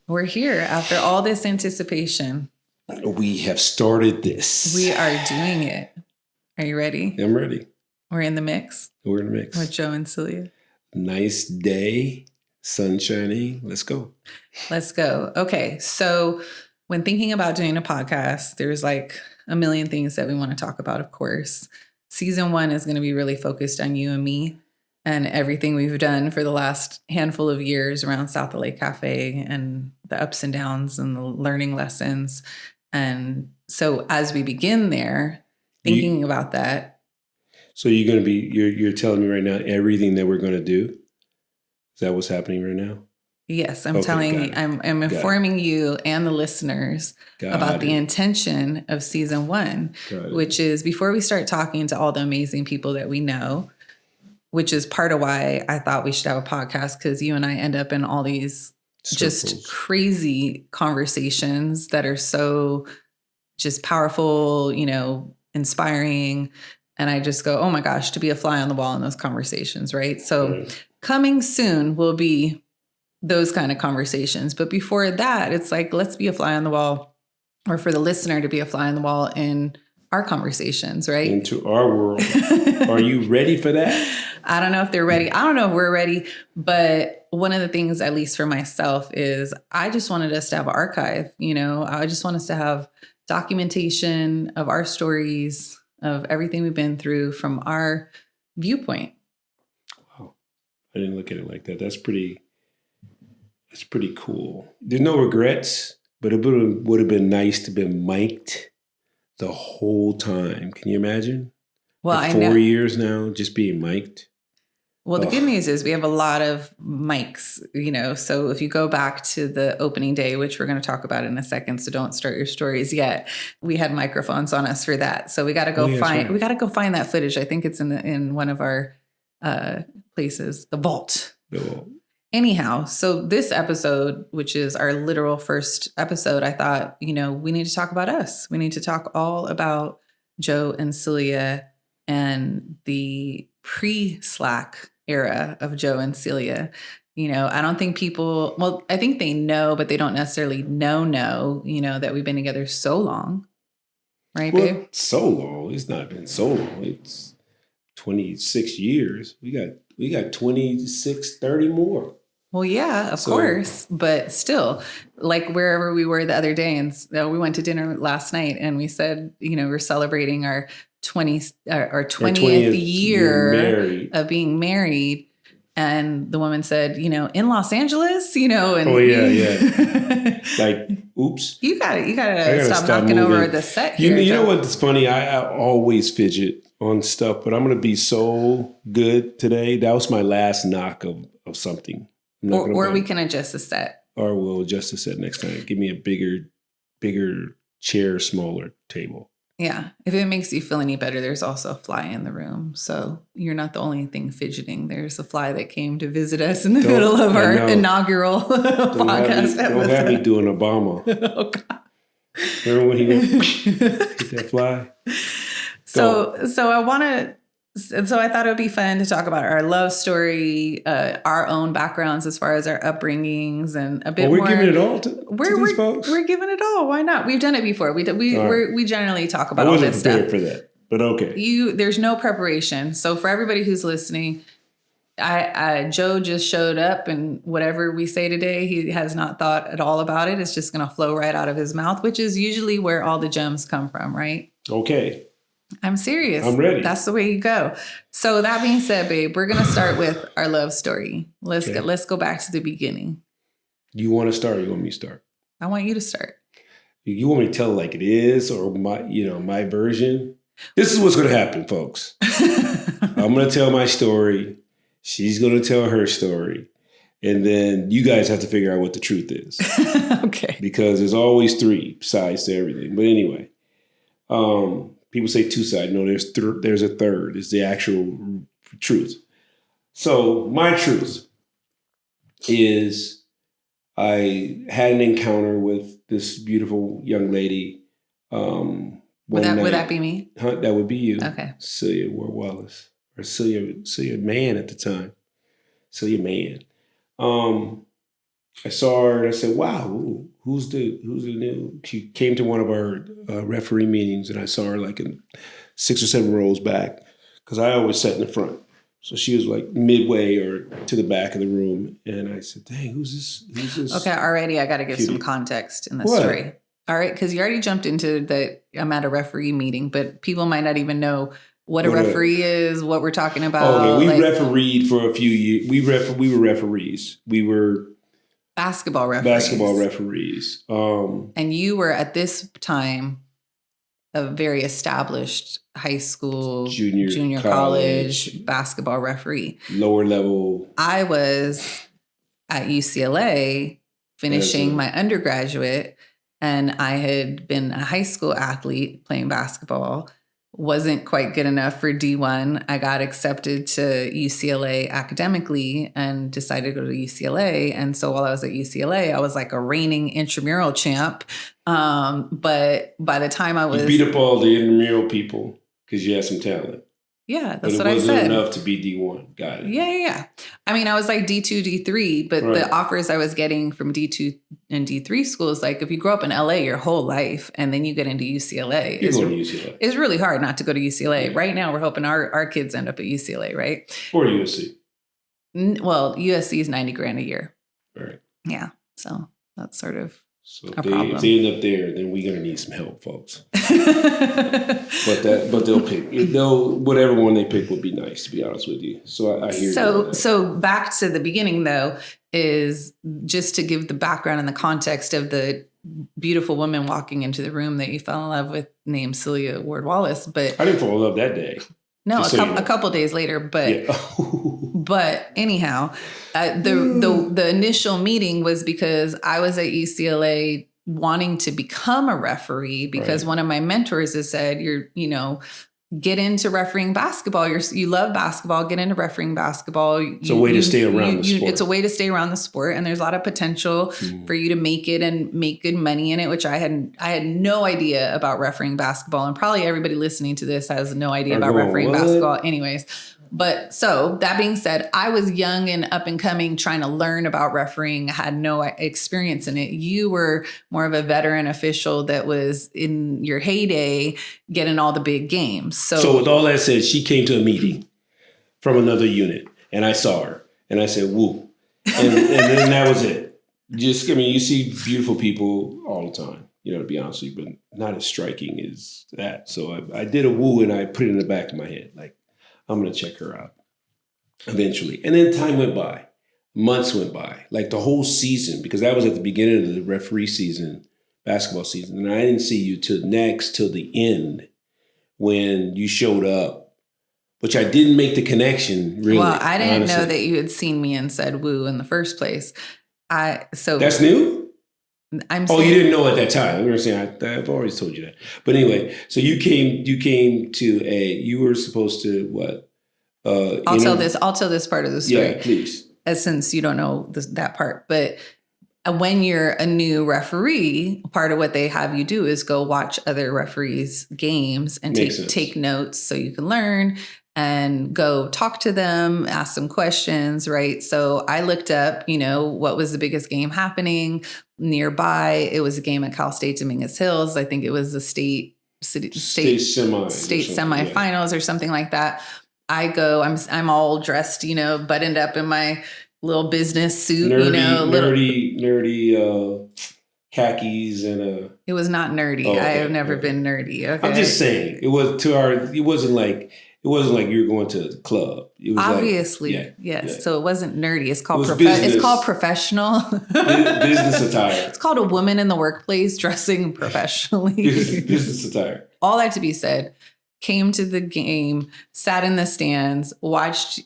We're here after all this anticipation. We have started this. We are doing it. Are you ready? I'm ready. We're in the mix. We're in the mix. With Joe and Celia. Nice day. Sun shining. Let's go. Let's go. Okay. So when thinking about doing a podcast, there's like a million things that we want to talk about, of course. Season 1 is going to be really focused on you and me and everything we've done for the last handful of years around South LA Cafe and the ups and downs and the learning lessons. And so as we begin there, thinking about that. So you're going to be, you're telling me right now, everything that we're going to do? Is that what's happening right now? Yes, I'm telling you, I'm informing you and the listeners about the intention of season 1, which is before we start talking to all the amazing people that we know, which is part of why I thought we should have a podcast, because you and I end up in all these just crazy conversations that are so just powerful, you know, inspiring. And I just go, oh my gosh, to be a fly on the wall in those conversations, right? So coming soon will be those kind of conversations. But before that, it's like, let's be a fly on the wall, or for the listener to be a fly on the wall in our conversations, right? Into our world. Are you ready for that? I don't know if they're ready. I don't know if we're ready. But one of the things, at least for myself, is I just wanted us to have an archive. You know, I just want us to have documentation of our stories, of everything we've been through from our viewpoint. Wow. I didn't look at it like that. That's pretty cool. There's no regrets, but it would have been nice to be mic'd the whole time. Can you imagine? Well, like 4 years now, just being mic'd. Well, the good news is we have a lot of mics, you know, so if you go back to the opening day, which we're going to talk about in a second, so don't start your stories yet. We had microphones on us for that. So we got to go we got to go find that footage. I think it's in one of our places, the vault. Anyhow, so this episode, which is our literal first episode, I thought, you know, we need to talk about us. We need to talk all about Joe and Celia and the pre-Slack era of Joe and Celia. You know, I don't think people, well, I think they know, but they don't necessarily know, you know, that we've been together so long. Right, babe? So long. It's not been so long. It's 26 years. We got 26, 30 more. Well, yeah, of course. But still, like wherever we were the other day, and we went to dinner last night and we said, you know, we're celebrating our 20th year of being married. And the woman said, you know, in Los Angeles, you know, and yeah. Like, oops. You gotta stop knocking over the set here. You know what's funny? I always fidget on stuff, but I'm going to be so good today. That was my last knock of something. Or we can adjust the set. Or we'll adjust the set next time. Give me a bigger chair, smaller table. Yeah. If it makes you feel any better, there's also a fly in the room. So you're not the only thing fidgeting. There's a fly that came to visit us in the middle of our inaugural podcast episode. Don't have me doing Obama. Oh, God. Remember when he hit that fly? So I thought it would be fun to talk about our love story, our own backgrounds as far as our upbringings, and a bit more. We're giving it all to these folks? We're giving it all. Why not? We've done it before. We generally talk about all this stuff. I wasn't prepared for that, but okay. There's no preparation. So for everybody who's listening, Joe just showed up, and whatever we say today, he has not thought at all about it. It's just going to flow right out of his mouth, which is usually where all the gems come from, right? Okay. I'm serious. I'm ready. That's the way you go. So that being said, babe, we're going to start with our love story. Let's go back to the beginning. You want to start or you want me to start? I want you to start. You want me to tell it like it is, or my version? This is what's going to happen, folks. I'm going to tell my story. She's going to tell her story. And then you guys have to figure out what the truth is. Okay. Because there's always 3 sides to everything. But anyway, people say 2 sides. No, there's a third. It's the actual truth. So my truth is I had an encounter with this beautiful young lady. Would that be me? That would be you. Okay. Celia Wallace. Or Celia Mann at the time. Celia Mann. I saw her and I said, "Wow, who's the new?" She came to one of our referee meetings, and I saw her like in 6 or 7 rows back because I always sat in the front. So she was like midway or to the back of the room, and I said, "Dang, who's this? Who's this?" Okay, already I got to give some cutie?" context in the What? story. All right, because you already jumped into that I'm at a referee meeting, but people might not even know what a referee is, what we're talking about. Okay, we like refereed for a few years. We were referees. We were basketball referees. And you were at this time a very established high school, junior college basketball referee. Lower level. I was at UCLA finishing my undergraduate, and I had been a high school athlete playing basketball. Wasn't quite good enough for D1. I got accepted to UCLA academically and decided to go to UCLA. And so while I was at UCLA, I was like a reigning intramural champ. But by the time I was... You beat up all the intramural people because you had some talent. Yeah, that's what I said. It wasn't enough to be D1. Got it. Yeah. I mean, I was like D2, D3, but the offers I was getting from D2 and D3 schools, like if you grow up in LA your whole life and then you get into UCLA, it's really hard not to go to UCLA. Yeah. Right now, we're hoping our kids end up at UCLA, right? Or USC. Well, USC is $90,000 a year. Right. Yeah. So that's sort of... So if they end up there, then we're gonna need some help, folks. but they'll pick. Whatever one they pick will be nice. To be honest with you, so I hear you. So back to the beginning though is just to give the background and the context of the beautiful woman walking into the room that you fell in love with, named Celia Ward Wallace. But I didn't fall in love that day. No, a couple days later, but yeah. But anyhow, the initial meeting was because I was at UCLA wanting to become a referee because one of my mentors has said, get into refereeing basketball. You love basketball. Get into refereeing basketball. It's a way to stay around the sport. It's a way to stay around the sport, and there's a lot of potential for you to make it and make good money in it. Which I had no idea about refereeing basketball, and probably everybody listening to this has no idea about refereeing basketball. Anyways, but so that being said, I was young and up and coming, trying to learn about refereeing. I had no experience in it. You were more of a veteran official that was in your heyday, getting all the big games. So with all that said, she came to a meeting from another unit, and I saw her, and I said, "Woo," and then that was it. You see beautiful people all the time, to be honest with you, but not as striking as that. So I did a woo, and I put it in the back of my head, like, I'm going to check her out eventually. And then time went by. Months went by. Like the whole season, because that was at the beginning of the referee season, basketball season. And I didn't see you till the end when you showed up, which I didn't make the connection, really. Well, I didn't know that you had seen me and said woo in the first place. That's new? You didn't know at that time. I've always told you that. But anyway, so you came to you were supposed to what? I'll tell this part of the story. Yeah, please. Since you don't know that part. But when you're a new referee, part of what they have you do is go watch other referees' games and take notes so you can learn and go talk to them, ask some questions, right? So I looked up, what was the biggest game happening nearby. It was a game at Cal State Dominguez Hills. I think it was the state semifinals or something like that. I go, I'm all dressed, buttoned up in my little business suit, nerdy khakis and It was not nerdy. I have never been nerdy. Okay. I'm just saying it wasn't like you were going to the club. It was obviously, yes. Yeah. So it wasn't nerdy. It's called it's called professional. Business attire. It's called a woman in the workplace dressing professionally. Business attire. All that to be said, came to the game, sat in the stands, watched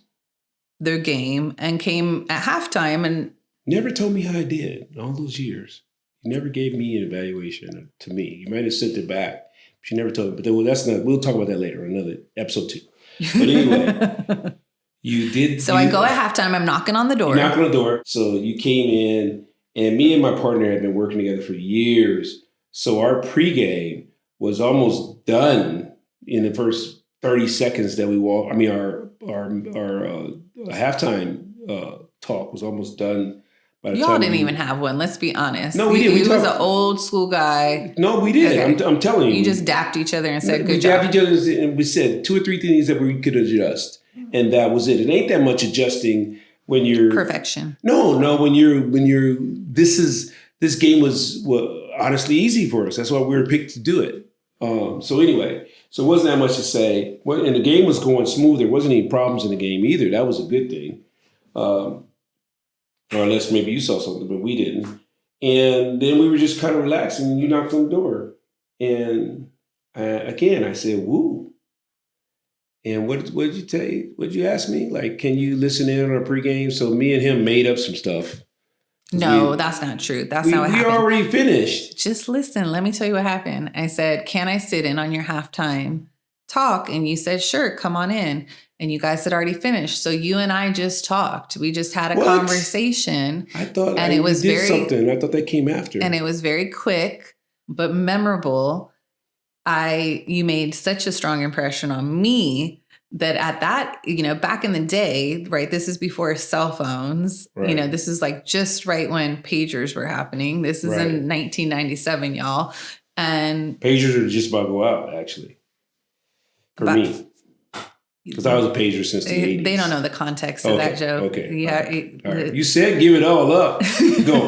the game, and came at halftime and never told me how I did in all those years. You never gave me an evaluation to me. You might have sent it back. But you never told me. But we'll talk about that later in another episode 2. But anyway, you did. So I go at halftime. I'm knocking on the door. You knock on the door. So you came in, and me and my partner had been working together for years. So our pregame was almost done in the first 30 seconds that we walked. I mean, our halftime talk was almost done By the Y'all time didn't even have one. Let's be honest. No, we did. He was an old school guy. No, we did. Okay. I'm telling you. You just dapped each other and said, we good job. dapped each other and we said 2 or 3 things that we could adjust. And that was it. It ain't that much adjusting when you're perfection. No, when you're this game was honestly easy for us. That's why we were picked to do it. So anyway, so it wasn't that much to say. And the game was going smooth. There wasn't any problems in the game either. That was a good thing. Or unless maybe you saw something, but we didn't. And then we were just kind of relaxing and you knocked on the door. And again, I said, woo. And what did you tell you? What did you ask me? Like, can you listen in on our pregame? So me and him made up some stuff. No, that's not true. That's not what happened. We already finished. Just listen. Let me tell you what happened. I said, can I sit in on your halftime talk? And you said, sure, come on in. And you guys had already finished. So you and I just talked. We just had a conversation. I thought and it was did something. I thought that came after. And it was very quick, but memorable. You made such a strong impression on me that at that, back in the day, right, this is before cell phones, right. This is like just right when pagers were happening. This is in 1997, y'all. And pagers are just about to go out, actually, for me. Because I was a pager since the 80s. They don't know the context of that joke. Okay. Yeah. All right. You said give it all up. Go.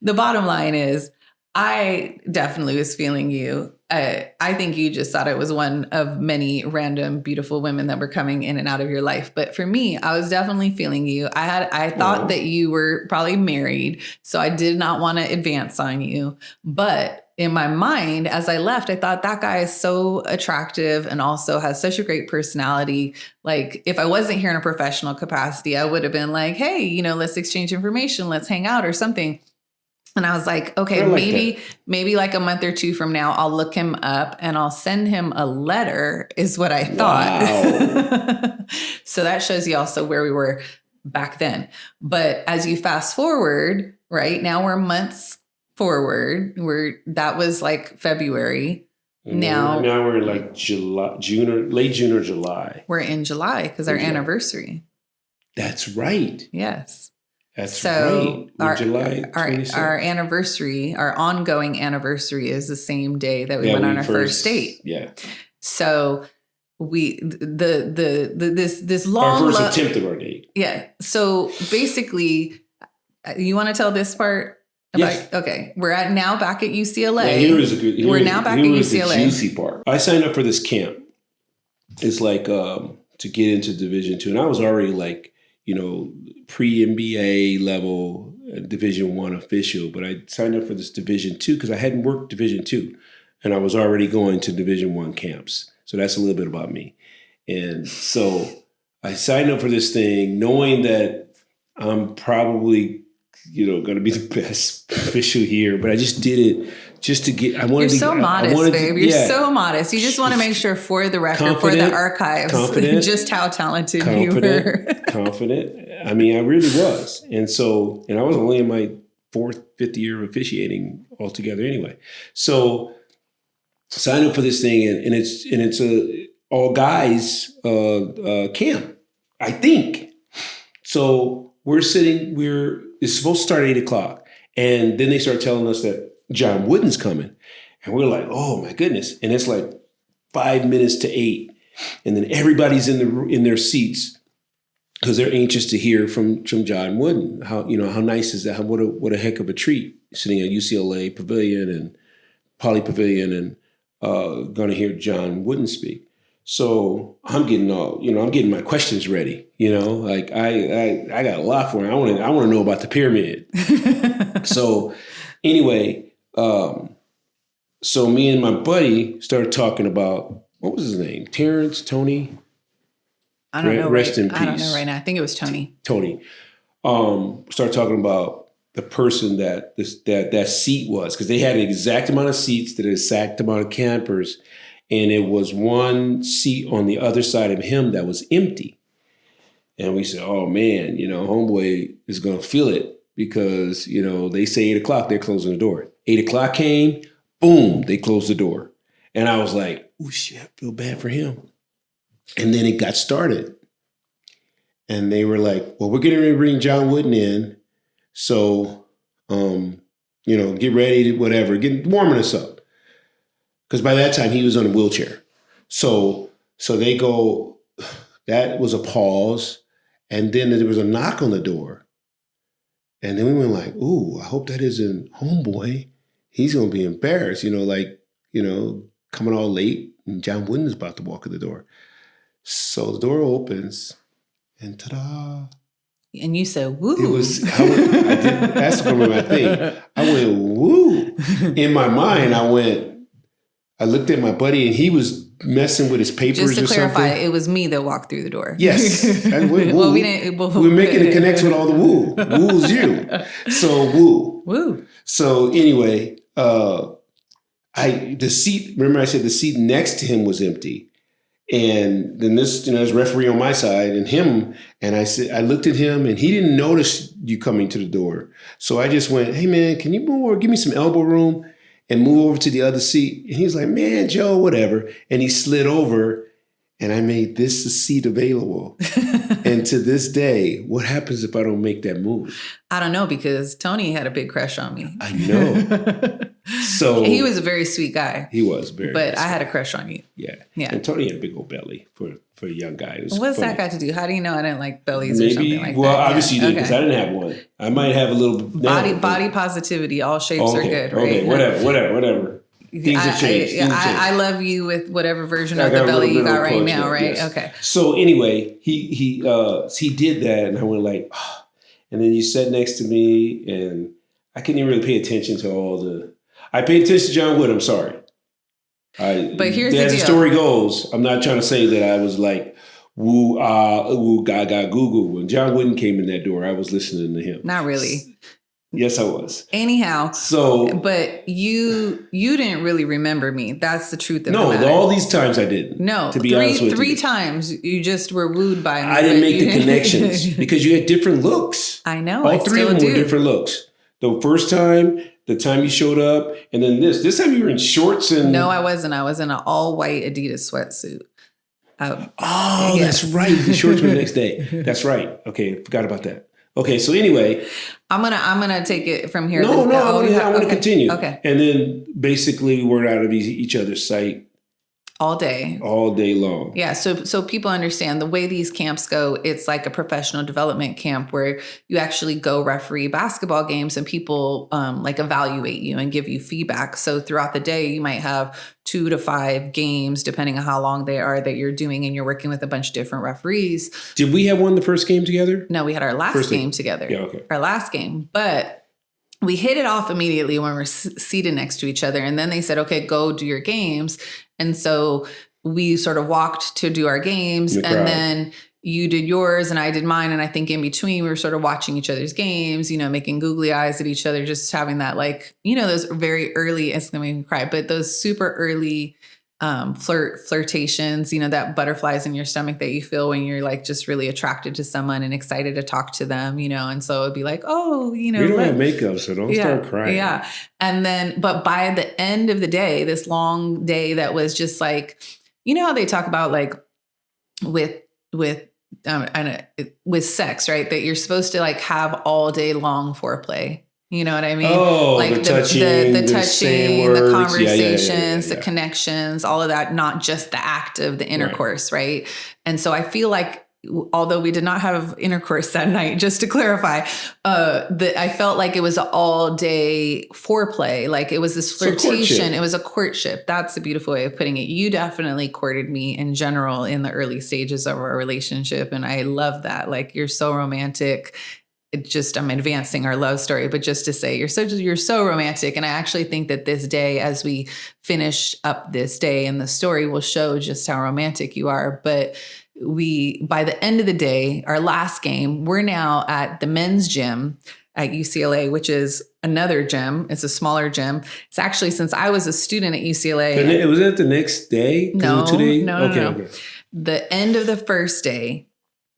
The bottom line is, I definitely was feeling you. I think you just thought it was one of many random, beautiful women that were coming in and out of your life. But for me, I was definitely feeling you. I thought that you were probably married, so I did not want to advance on you. But in my mind, as I left, I thought that guy is so attractive and also has such a great personality. Like, if I wasn't here in a professional capacity, I would have been like, hey, let's exchange information, let's hang out or something. And I was like, okay, maybe like a month or two from now, I'll look him up and I'll send him a letter, is what I thought. Wow. So that shows you also where we were back then. But as you fast forward, right now we're months forward. That was like February. Now we're in like June or late June or July. We're in July because our anniversary. That's right. Yes. That's right. July 26th. Our anniversary, our ongoing anniversary, is the same day that we went on our first date. Yeah. So this long our first attempt of our date. Yeah. So basically, you want to tell this part? Yes. Okay. We're back at UCLA. Yeah, we're now back at UCLA. The juicy part. I signed up for this camp. It's like to get into Division II, and I was already like, pre-NBA level Division I official, but I signed up for this Division II because I hadn't worked Division II, and I was already going to Division I camps. So that's a little bit about me. And so I signed up for this thing knowing that I'm probably, going to be the best official here, but I just did it just to get, You're so modest, babe. You're so modest. You just want to make sure for the record, for the archives, just how talented you were. Confident. I mean, I really was. And I was only in my 4th, 5th year of officiating altogether anyway. So signed up for this thing and it's a all guys camp, I think. So it's supposed to start at 8:00. And then they start telling us that John Wooden's coming. And we're like, oh my goodness. And it's like 5 minutes to 8. And then everybody's in their seats because they're anxious to hear from John Wooden. How nice is that? What a heck of a treat, sitting at UCLA Pavilion and Poly Pavilion and going to hear John Wooden speak. So I'm getting my questions ready. Like I got a lot for him. I want to know about the pyramid. So anyway, so me and my buddy started talking about, what was his name? Terrence, Tony. I don't know. Rest in peace. I don't know right now. I think it was Tony. Start talking about the person that seat was, because they had an exact amount of seats to the exact amount of campers, and it was one seat on the other side of him that was empty. And we said, oh man, homeboy is gonna feel it because they say 8:00, they're closing the door. 8:00 came, boom, they closed the door, and I was like, oh shit, I feel bad for him. And then it got started. And they were like, well, we're getting ready to bring John Wooden in. So, get ready, whatever, warming us up. Because by that time he was on a wheelchair. So they go, that was a pause. And then there was a knock on the door. And then we went like, ooh, I hope that isn't homeboy. He's going to be embarrassed, coming all late. And John Wooden's about to walk in the door. So the door opens and ta-da. And you said, woo. That's my thing. I went, woo. In my mind, I looked at my buddy and he was messing with his papers or something. Just to clarify, it was me that walked through the door. Yes. And we didn't. We're making the connection with all the woo. Woo's you. So woo. Woo. So anyway, the seat, remember I said the seat next to him was empty. And then there's referee on my side and him. And I looked at him and he didn't notice you coming to the door. So I just went, hey man, can you move over, give me some elbow room and move over to the other seat? And he was like, man, Joe, whatever. And he slid over and I made this the seat available. And to this day, what happens if I don't make that move? I don't know, because Tony had a big crush on me. I know. So he was a very sweet guy. He was very But nice. I had a crush on you. Yeah. Yeah. And Tony had a big old belly for a young guy. What's that got to do? How do you know I didn't like bellies or something like that? Well, obviously you did, because I didn't have one. I might have a little body positivity. All shapes are good, right? Okay, whatever. Things have changed. I love you with whatever version of the belly you got right now, right? Yes. Okay. So anyway, he did that, and I went like, oh. And then you sat next to me, and I couldn't even really pay attention to I paid attention to John Wood. I'm sorry. But here's the deal. As the story goes, I'm not trying to say that I was like woo gaga goo goo. When John Wooden came in that door, I was listening to him. Not really. Yes, I was. Anyhow, but you didn't really remember me. That's the truth of the matter. All these times I didn't. No, to be honest with you. 3 times you just were wooed by me. I didn't make the connections because you had different looks. I know. All 3 of them were different looks. The first time, the time you showed up, and then this time you were in shorts and. No, I wasn't. I was in an all white Adidas sweatsuit. Yes. That's right. The shorts were the next day. That's right. Okay, forgot about that. Okay, so anyway, I'm gonna take it from here. No, I want to continue. Okay, and then basically we're out of each other's sight all day long. Yeah, so people understand the way these camps go. It's like a professional development camp where you actually go referee basketball games and people like evaluate you and give you feedback. So throughout the day, you might have 2 to 5 games, depending on how long they are that you're doing, and you're working with a bunch of different referees. Did we have won the first game together? No, we had our last game together. Yeah, okay. Our last game, but we hit it off immediately when we're seated next to each other. And then they said, okay, go do your games. And so we sort of walked to do our games, and then you did yours and I did mine. And I think in between we were sort of watching each other's games, making googly eyes at each other, just having that those very early, it's going to make me cry, but those super early flirtations, that butterflies in your stomach that you feel when you're like just really attracted to someone and excited to talk to them, and so it'd be like, oh, we don't have makeup, so don't start crying. Yeah. And then, but by the end of the day, this long day that was just like, how they talk about like with sex, right? That you're supposed to like have all day long foreplay. You know what I mean? Oh, like the touching, the conversations, the connections, all of that, not just the act of the intercourse, right? And so I feel like, although we did not have intercourse that night, just to clarify, I felt like it was an all day foreplay. Like it was this flirtation. It was a courtship. That's a beautiful way of putting it. You definitely courted me in general in the early stages of our relationship. And I love that. Like, you're so romantic. I'm advancing our love story, but just to say you're so romantic. And I actually think that this day, as we finish up this day and the story will show just how romantic you are. But by the end of the day, our last game, we're now at the men's gym at UCLA, which is another gym. It's a smaller gym. It's actually, since I was a student at UCLA. Was it the next day? No. Okay. The end of the first day,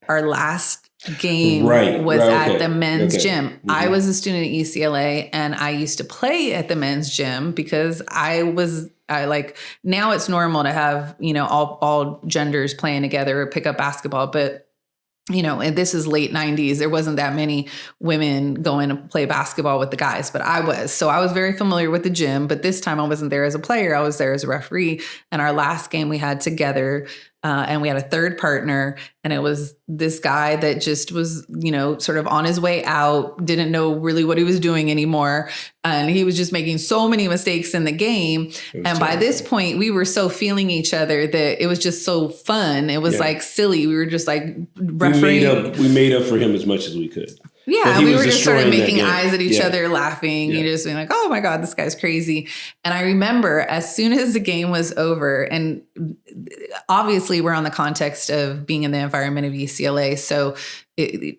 our last game was at the men's gym. Mm-hmm. I was a student at UCLA and I used to play at the men's gym because now it's normal to have, all genders playing together or pick up basketball. But and this is late 90s. There wasn't that many women going to play basketball with the guys, but I was. So I was very familiar with the gym, but this time I wasn't there as a player. I was there as a referee. And our last game we had together, and we had a third partner, and it was this guy that just was, sort of on his way out, didn't know really what he was doing anymore. And he was just making so many mistakes in the game. And by this point, we were so feeling each other that it was just so fun. It was like silly. We were just like refereeing. We made up for him as much as we could. Yeah, we were just sort of making eyes at each other, laughing, and just being like, oh my God, this guy's crazy. And I remember as soon as the game was over, and obviously we're on the context of being in the environment of UCLA. So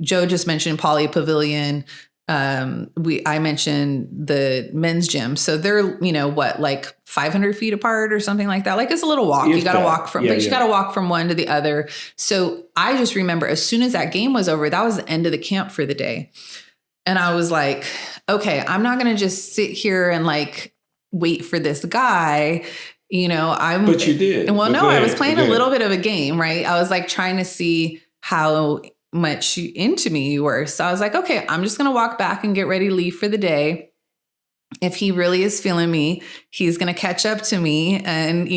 Joe just mentioned Poly Pavilion. I mentioned the men's gym. So they're, like 500 feet apart or something like that. Like it's a little walk. You got to walk from, you got to walk from one to the other. So I just remember as soon as that game was over, that was the end of the camp for the day. And I was like, okay, I'm not going to just sit here and like wait for this guy. But you did. Well, no, I was playing a little bit of a game, right? I was like trying to see how much into me you were. So I was like, okay, I'm just going to walk back and get ready to leave for the day. If he really is feeling me, he's going to catch up to me and,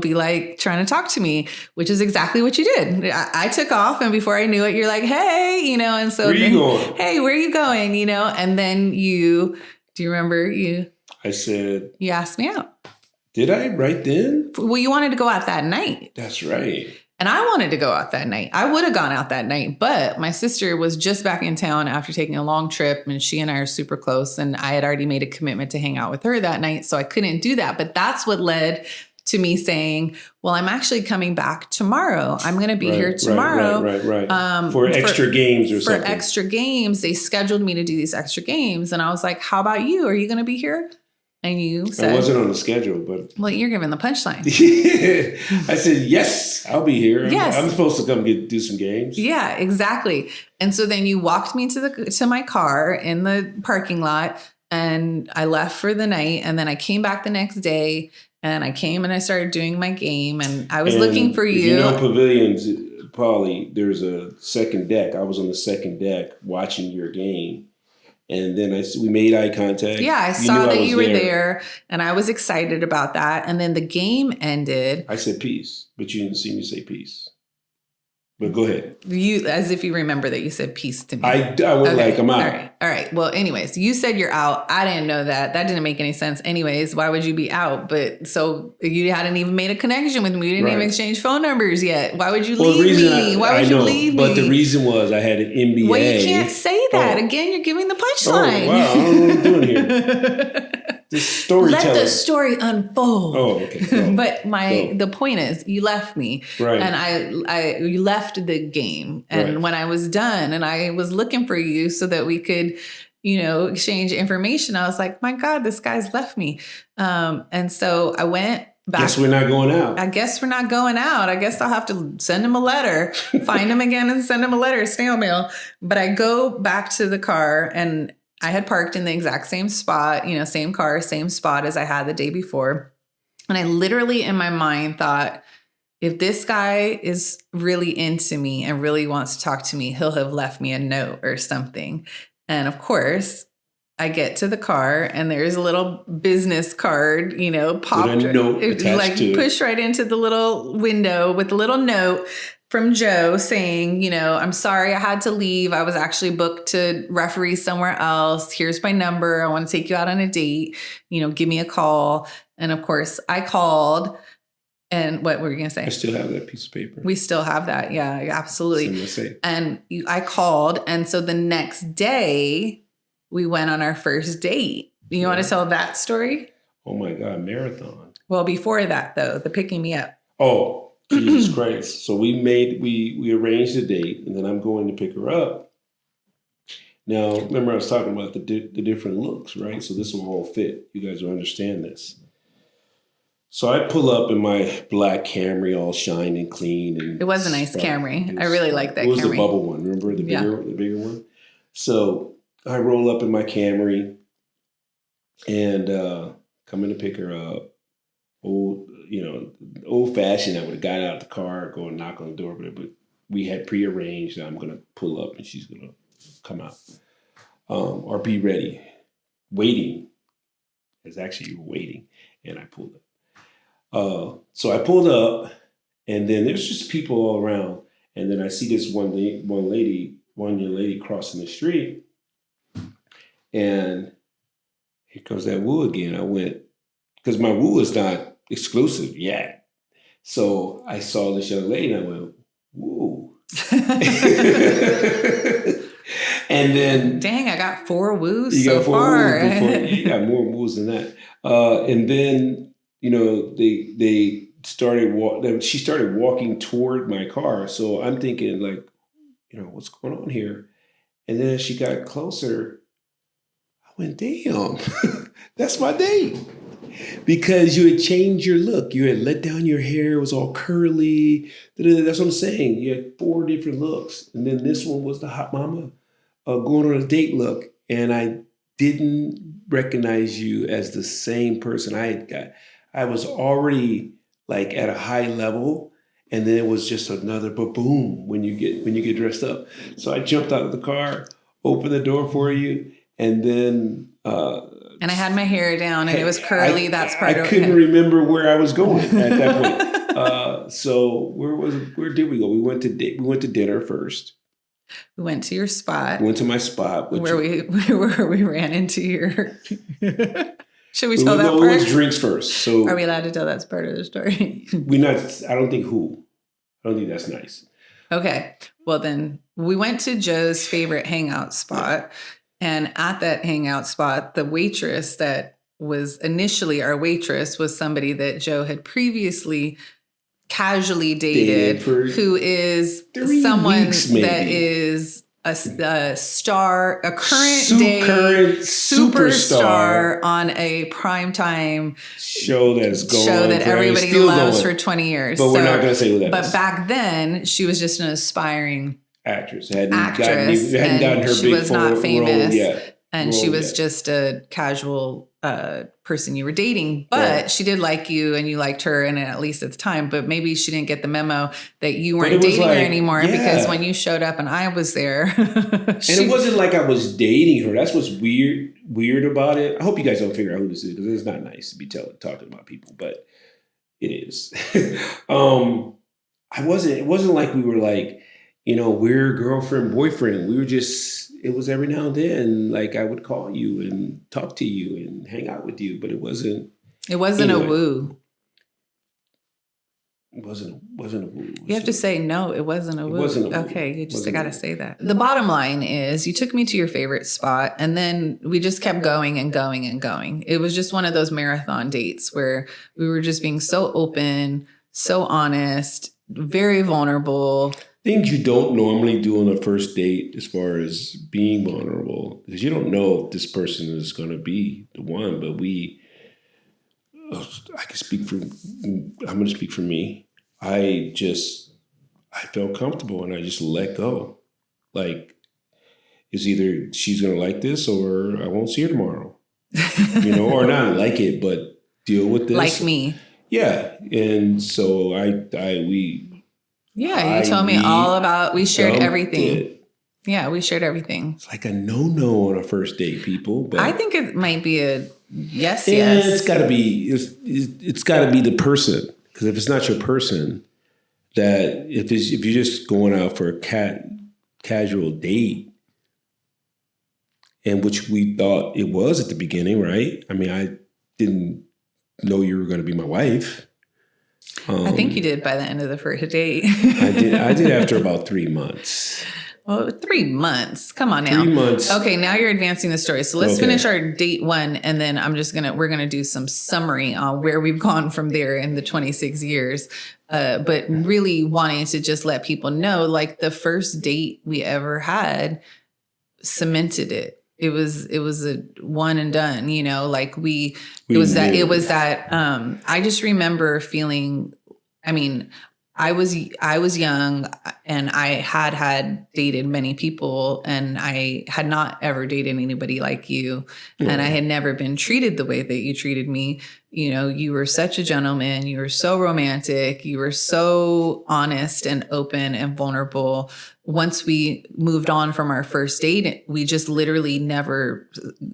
be like trying to talk to me, which is exactly what you did. I took off, and before I knew it, you're like, hey, and so, hey, where are you going? And then do you remember I said, you asked me out. Did I right then? Well, you wanted to go out that night. That's right. And I wanted to go out that night. I would have gone out that night, but my sister was just back in town after taking a long trip, and she and I are super close, and I had already made a commitment to hang out with her that night, so I couldn't do that. But that's what led to me saying, well, I'm actually coming back tomorrow. I'm going to be here tomorrow. Right. For extra games or something. For extra games. They scheduled me to do these extra games. And I was like, how about you? Are you going to be here? And you said... I wasn't on the schedule, but... Well, you're giving the punchline. I said, yes, I'll be here. Yes. I'm supposed to come do some games. Yeah, exactly. And so then you walked me to my car in the parking lot, and I left for the night. And then I came back the next day, and I came and I started doing my game, and I was looking for you. Pavilions, Polly, there's a second deck. I was on the second deck watching your game. And then we made eye contact. Yeah, I saw that you were there, and I was excited about that. And then the game ended. I said peace, but you didn't see me say peace. But go ahead. You, as if you remember that you said peace to me. I went like, I'm out. All right. Well, anyways, you said you're out. I didn't know that. That didn't make any sense. Anyways, why would you be out? But so you hadn't even made a connection with me. You didn't even exchange phone numbers yet. Why would you leave me? Why would you leave me? But the reason was I had an MBA. Well, you can't say that. Again, you're giving the punchline. Oh, wow. I don't know what I'm doing here. This storytelling. Let the story unfold. Oh, okay. But the point is, you left me, and you left the game. And when I was done, and I was looking for you so that we could, exchange information, I was like, my God, this guy's left me. And so I went back. Guess we're not going out. I guess we're not going out. I guess I'll have to send him a letter, find him again, and send him a letter, snail mail. But I go back to the car, and I had parked in the exact same spot, same car, same spot as I had the day before. And I literally in my mind thought, if this guy is really into me and really wants to talk to me, he'll have left me a note or something. And of course, I get to the car, and there's a little business card, popped, with a note attached to it. Push right into the little window with a little note from Joe saying, I'm sorry I had to leave. I was actually booked to referee somewhere else. Here's my number. I want to take you out on a date. Give me a call. And of course, I called. And what were you going to say? I still have that piece of paper. We still have that. Yeah, absolutely. And I called. And so the next day, we went on our first date. You want to tell that story? Oh, my God, marathon. Well, before that, though, the picking me up. Oh, Jesus Christ. So we arranged a date, and then I'm going to pick her up. Now, remember I was talking about the different looks, right? So this will all fit. You guys will understand this. So I pull up in my black Camry, all shiny and clean. And it was a nice Camry. I really like that Camry. It was the bubble one, remember? The bigger one? So I roll up in my Camry and come in to pick her up. Old fashioned, I would have got out of the car, go and knock on the door, but we had prearranged that I'm going to pull up and she's going to come out or be ready, waiting. It's actually you were waiting, and I pulled up. So I pulled up, and then there's just people all around, and then I see this one young lady crossing the street, and here comes that woo again. I went, because my woo is not exclusive yet. So I saw this young lady and I went, woo. And then, dang, I got 4 woos so far. You got more woos than that. And then, they started she started walking toward my car. So I'm thinking like, what's going on here? And then as she got closer, I went, damn, that's my date. Because you had changed your look. You had let down your hair. It was all curly. That's what I'm saying. You had 4 different looks. And then this one was the hot mama going on a date look. And I didn't recognize you as the same person I was already like at a high level. And then it was just another boom when you get dressed up. So I jumped out of the car, opened the door for you, and then and I had my hair down and it was curly. That's part of it. I couldn't remember where I was going at that point. So where did we go? We went to dinner first. We went to your spot. Went to my spot. Where we ran into your... Should we tell that part? We went drinks first. So are we allowed to tell that's part of the story? I don't think that's nice. Okay. Well, then we went to Joe's favorite hangout spot. And at that hangout spot, the waitress that was initially our waitress was somebody that Joe had previously casually dated who is someone that is a star, a current day superstar on a primetime show that everybody loves for 20 years. But we're not going to say who that is. But back then, she was just an aspiring actress. Hadn't gotten her she big was not famous, role yet. And she was just a casual person you were dating. But she did like you, and you liked her, and at least at the time. But maybe she didn't get the memo that you weren't dating her anymore because when you showed up and I was there, and it wasn't like I was dating her. That's what's weird about it. I hope you guys don't figure out who this is because it's not nice to be talking about people, but it is. It wasn't like we were like, we're girlfriend, boyfriend. We were just, it was every now and then, like I would call you and talk to you and hang out with you, but it wasn't a woo. It wasn't a woo. You have to say, no, it wasn't a woo. It wasn't a woo. Okay, you just got to say that. The bottom line is you took me to your favorite spot and then we just kept going and going and going. It was just one of those marathon dates where we were just being so open, so honest, very vulnerable. Things you don't normally do on a first date as far as being vulnerable, because you don't know if this person is going to be the one, but I'm going to speak for me. I felt comfortable and I just let go. Like, it's either she's going to like this or I won't see her tomorrow, or not like it, but deal with this. Like me. Yeah. And so you told me all about, we shared everything. Yeah, we shared everything. It's like a no on a first date, people. But I think it might be a yes. It's got to be, it's got to be the person. Because if it's not your person, that if you're just going out for a casual date, and which we thought it was at the beginning, right? I mean, I didn't know you were going to be my wife. I think you did by the end of the first date. I did after about 3 months. Well, 3 months. Come on now. 3 months. Okay, now you're advancing the story. So let's finish our date 1, and then we're gonna do some summary on where we've gone from there in the 26 years. But really wanting to just let people know, like the first date we ever had cemented it. It was a one and done, like I just remember feeling, I was young, and I had dated many people, and I had not ever dated anybody like you. And I had never been treated the way that you treated me. You know, you were such a gentleman. You were so romantic. You were so honest and open and vulnerable. Once we moved on from our first date, we just literally never,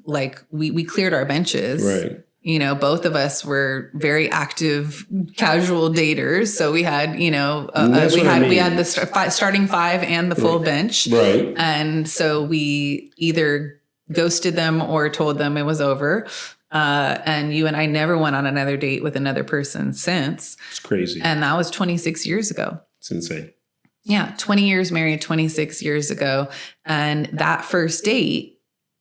like, we cleared our benches. Right. You know, both of us were very active, casual daters. So we had, you know, we had the starting five and the full bench. Right. And so we either ghosted them or told them it was over. And you and I never went on another date with another person since. It's crazy. And that was 26 years ago. It's insane. Yeah. 20 years married, 26 years ago. And that first date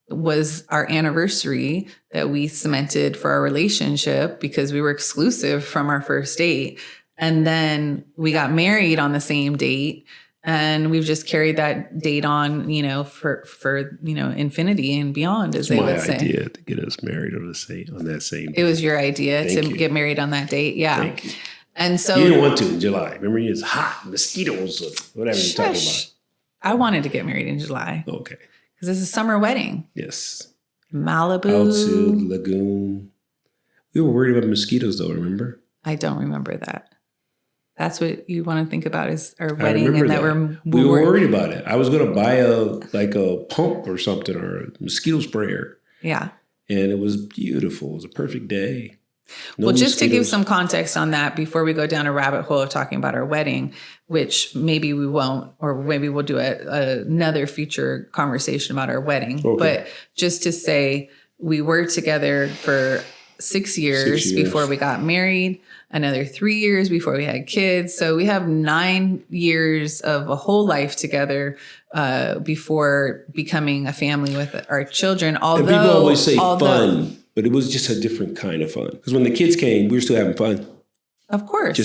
was our anniversary that we cemented for our relationship because we were exclusive from our first date. And then we got married on the same date, and we've just carried that date on, you know, for you know, infinity and beyond, as they would say. It's my idea to get us married on that same date. It was your idea to get married on that date. Yeah. Thank you. And so you didn't want to in July. Remember, it's hot, mosquitoes, or whatever you're talking about. I wanted to get married in July. Okay. Because it's a summer wedding. Yes. Malibu. Out to the lagoon. We were worried about mosquitoes, though, remember? I don't remember that. That's what you want to think about is our wedding, and that we were worried about it. I was going to buy a pump or something, or a mosquito sprayer. Yeah. And it was beautiful. It was a perfect day. No, well, just to give some context on that before we go down a rabbit hole of talking about our wedding, which maybe we won't, or maybe we'll do another future conversation about our wedding. Okay. But just to say, we were together for 6 years before we got married, another 3 years before we had kids. So we have 9 years of a whole life together before becoming a family with our children. Although, and people always say fun. But it was just a different kind of fun. Because when the kids came, we were still having fun. Of course.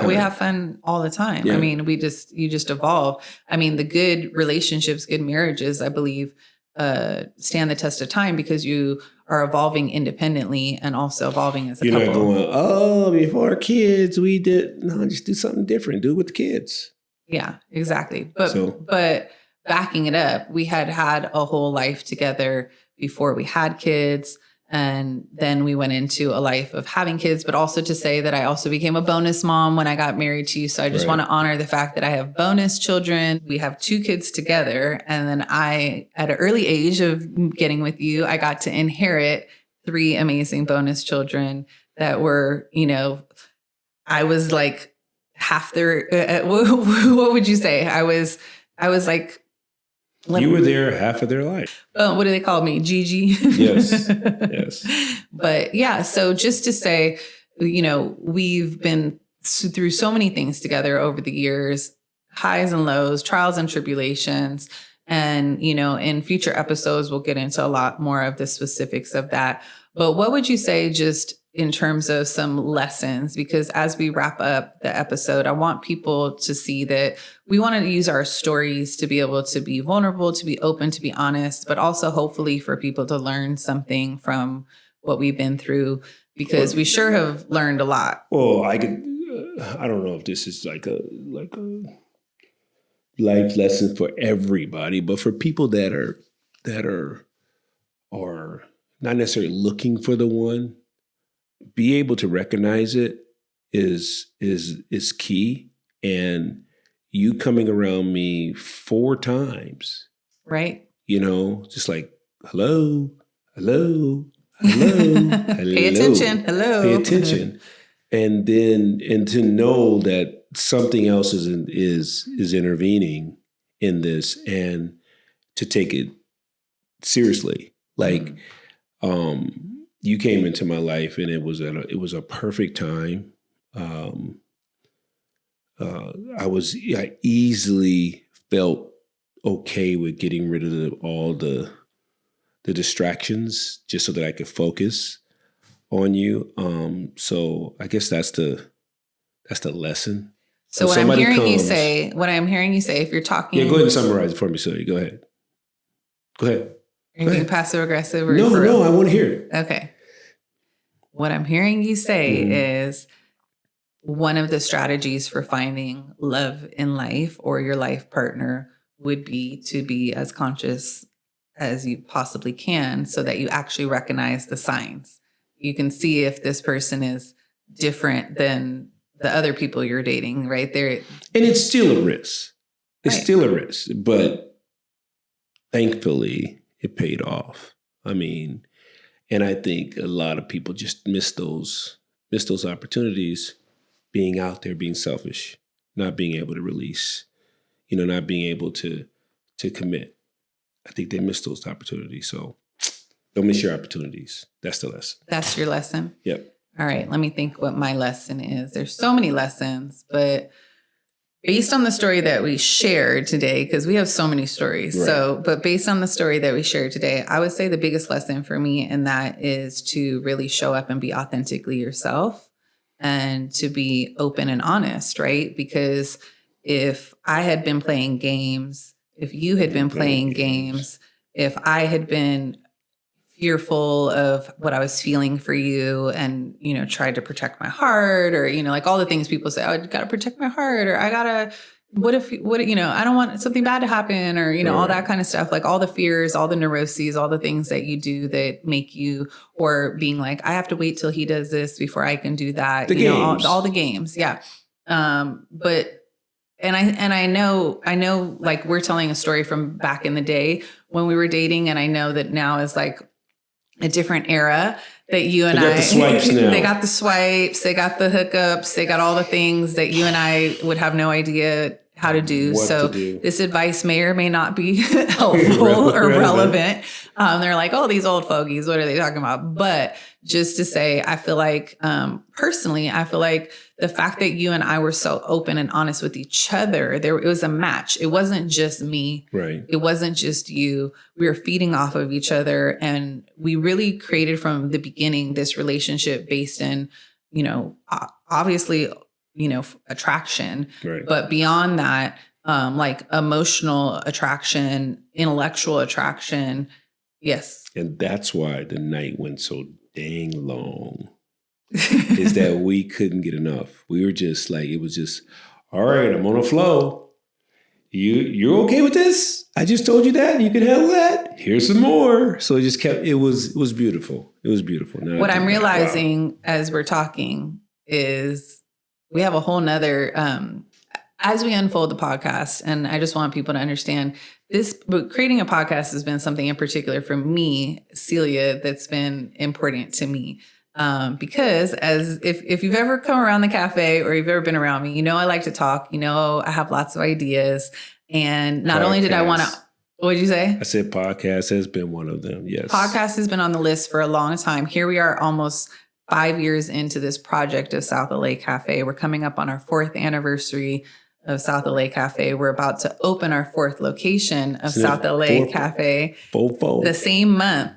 We have fun all the time. Yeah. I mean, you just evolve. I mean, the good relationships, good marriages, I believe, stand the test of time because you are evolving independently and also evolving as a couple. You're not going, before kids, we did. No, just do something different. Do it with the kids. Yeah, exactly. But backing it up, we had a whole life together before we had kids. And then we went into a life of having kids, but also to say that I also became a bonus mom when I got married to you. So I just want to honor the fact that I have bonus children. We have 2 kids together. And then at an early age of getting with you, I got to inherit 3 amazing bonus children that were, you know, I was like half their, what would you say? I was like, you were there half of their life. What do they call me? Gigi? Yes. Yes. But yeah, so just to say, you know, we've been through so many things together over the years, highs and lows, trials and tribulations. And, you know, in future episodes, we'll get into a lot more of the specifics of that. But what would you say just in terms of some lessons? Because as we wrap up the episode, I want people to see that we want to use our stories to be able to be vulnerable, to be open, to be honest, but also hopefully for people to learn something from what we've been through, because we sure have learned a lot. Well, I don't know if this is like a life lesson for everybody, but for people that are not necessarily looking for the one, be able to recognize it is key. And you coming around me 4 times, right? You know, just like hello, hello, hello, pay attention, hello, pay attention, and to know that something else is intervening in this, and to take it seriously, like. You came into my life, and it was a perfect time. I easily felt okay with getting rid of all the distractions, just so that I could focus on you. So I guess that's the lesson. So what I'm hearing you say, if you're talking, go ahead and summarize it for me, Celia. Go ahead. Are you being passive aggressive? Or No, I want to hear it. Okay. What I'm hearing you say is one of the strategies for finding love in life or your life partner would be to be as conscious as you possibly can so that you actually recognize the signs. You can see if this person is different than the other people you're dating, right? And it's still a risk. It's right. still a risk, but thankfully it paid off. I mean, and I think a lot of people just miss those opportunities, being out there, being selfish, not being able to release, not being able to commit. I think they miss those opportunities. So don't miss your opportunities. That's the lesson. That's your lesson? Yep. All right, let me think what my lesson is. There's so many lessons, but based on the story that we shared today, because we have so many stories. Right. But based on the story that we shared today, I would say the biggest lesson for me, and that is to really show up and be authentically yourself and to be open and honest, right? Because if I had been playing games, if you had been playing games, if I had been fearful of what I was feeling for you and, tried to protect my heart or, like all the things people say, oh, I got to protect my heart or I got to, I don't want something bad to happen or, right. All that kind of stuff, like all the fears, all the neuroses, all the things that you do that make you, or being like, I have to wait till he does this before I can do that. All the games. Yeah. And I know like we're telling a story from back in the day when we were dating. And I know that now is like a different era that you and I, they got the swipes, they got the hookups, they got all the things that you and I would have no idea how to do. This advice may or may not be helpful or relevant. They're like, oh, these old fogies, what are they talking about? But just to say, I feel like, personally, the fact that you and I were so open and honest with each other, it was a match. It wasn't just me. Right. It wasn't just you. We were feeding off of each other. And we really created from the beginning this relationship based in, obviously, attraction. Right. But beyond that, like emotional attraction, intellectual attraction. Yes. And that's why the night went so dang long. Is that we couldn't get enough. We were just like, it was just, all right, I'm on a flow. You're okay with this? I just told you that. You can handle that. Here's some more. So it just kept, it was beautiful. It was beautiful. Now what I'm realizing as we're talking is we have a whole nother, as we unfold the podcast, and I just want people to understand but creating a podcast has been something in particular for me, Celia, that's been important to me. Because if you've ever come around the cafe or you've ever been around me, I like to talk, I have lots of ideas. And not only did I want to, what did you say? I said podcast has been one of them. Yes. Podcast has been on the list for a long time. Here we are almost 5 years into this project of South LA Cafe. We're coming up on our 4th anniversary of South LA Cafe. We're about to open our 4th location of South LA Cafe the same month.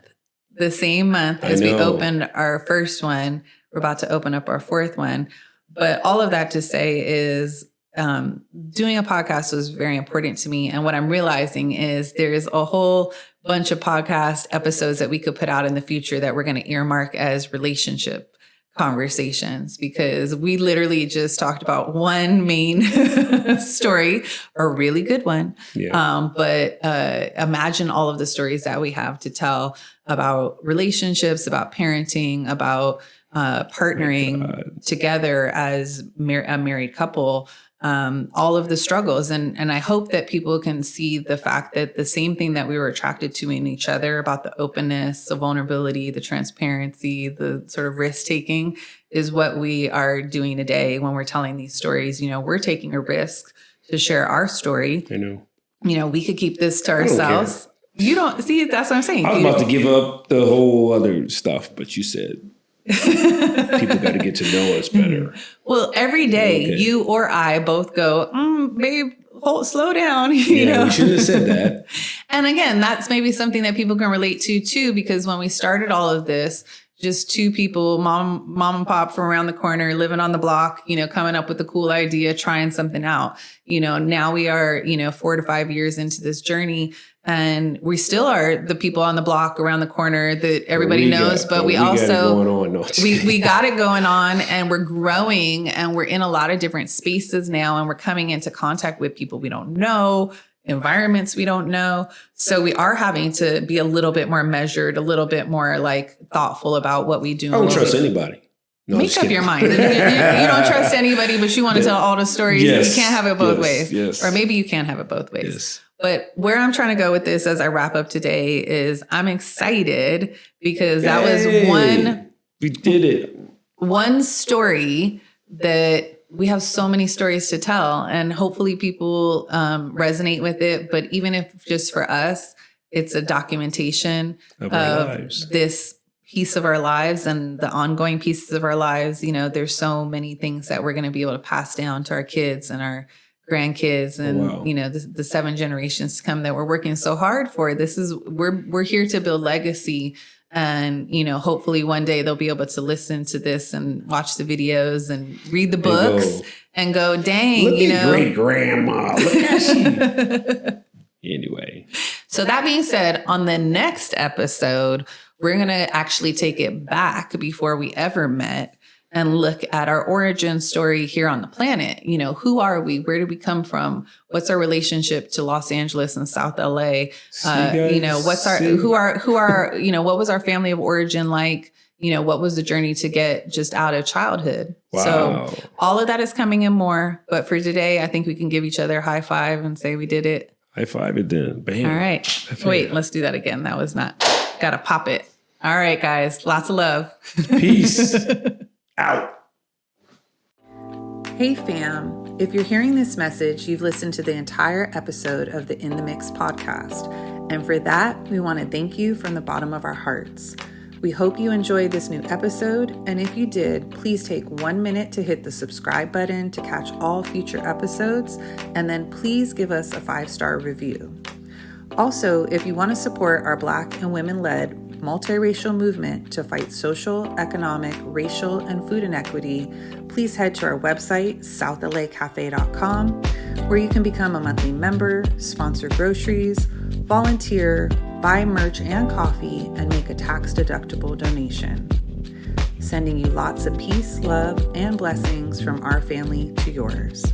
As we opened our first one, we're about to open up our 4th one. But all of that to say is doing a podcast was very important to me. And what I'm realizing is there's a whole bunch of podcast episodes that we could put out in the future that we're going to earmark as relationship conversations, because we literally just talked about one main story, a really good one. Yeah. But imagine all of the stories that we have to tell about relationships, about parenting, about partnering together as a married couple, all of the struggles. And I hope that people can see the fact that the same thing that we were attracted to in each other about the openness, the vulnerability, the transparency, the sort of risk taking is what we are doing today when we're telling these stories. We're taking a risk to share our story. I know. We could keep this to ourselves. You don't see, that's what I'm saying. I was about to give up the whole other stuff, but you said people got to get to know us better. Well, every day you or I both go, babe, slow down. You know? We shouldn't have said that. And again, that's maybe something that people can relate to too, because when we started all of this, just 2 people, mom and pop from around the corner, living on the block, coming up with a cool idea, trying something out. Now we are, 4 to 5 years into this journey. And we still are the people on the block around the corner that everybody knows, but we also got it going on. No. we got it going on, and we're growing, and we're in a lot of different spaces now, and we're coming into contact with people we don't know, environments we don't know. So we are having to be a little bit more measured, a little bit more like thoughtful about what we do. I don't trust anybody. No, make up your mind. You don't trust anybody, but you want to tell all the stories. Yes, you can't have it both ways. Yes. Or maybe you can have it both ways. Yes. But where I'm trying to go with this as I wrap up today is I'm excited because that was we did it. One story that we have so many stories to tell, and hopefully people resonate with it. But even if just for us, it's a documentation of this piece of our lives and the ongoing pieces of our lives. You know, there's so many things that we're going to be able to pass down to our kids and our grandkids and, you know, the 7 generations to come that we're working so hard for. We're here to build legacy. And, you know, hopefully one day they'll be able to listen to this and watch the videos and read the books and go, dang, look you at know, great grandma. Look at she. Anyway. So that being said, on the next episode, we're going to actually take it back before we ever met and look at our origin story here on the planet. You know, who are we? Where did we come from? What's our relationship to Los Angeles and South LA? You know, who are, you know, what was our family of origin like? You know, what was the journey to get just out of childhood? Wow. So all of that is coming in more. But for today, I think we can give each other a high five and say we did it. High five it then. Bam. All right. Wait, let's do that again. That was not. Gotta pop it. All right, guys. Lots of love. Peace. Out. Hey, fam. If you're hearing this message, you've listened to the entire episode of the In the Mix podcast. And for that, we want to thank you from the bottom of our hearts. We hope you enjoyed this new episode. And if you did, please take 1 minute to hit the subscribe button to catch all future episodes. And then please give us a 5-star review. Also, if you want to support our Black and women-led multiracial movement to fight social, economic, racial, and food inequity, please head to our website, southlacafe.com, where you can become a monthly member, sponsor groceries, volunteer, buy merch and coffee, and make a tax-deductible donation. Sending you lots of peace, love, and blessings from our family to yours.